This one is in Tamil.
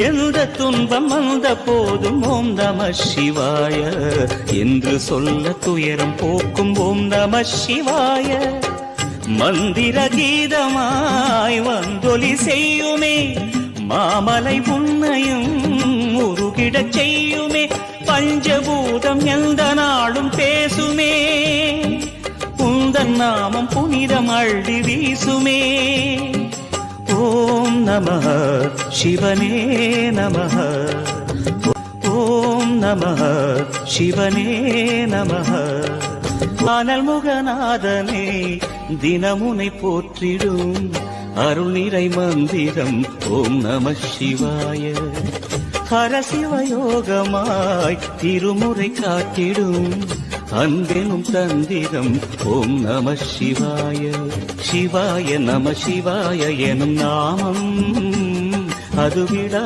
எந்த துன்பம் வந்த போதும் ஓம் நம சிவாய என்று சொல்ல துயரம் போக்கும் ஓம் நம சிவாய மந்திர கீதமாய் வந்தொலி செய்யுமே மாமலை உன்னையும் உருகிடச் செய்யுமே பஞ்சபூதம் எந்த நாளும் பேசுமே உந்தன் நாமம் புனிதம் அள்ளி வீசுமே ஓம் நமः சிவனே நமः ஓம் நமः சிவனே நமः ஆனல் முகநாதனே தினமுனை போற்றிடும் அருள் நிறை மந்திரம் ஓம் நம சிவாய ஹரசிவயோகமாய் திருமுறை காட்டிடும் அன்பெனும் தந்திரம் ஓம் நம சிவாய சிவாய நம சிவாய எனும் நாமம் அது விடா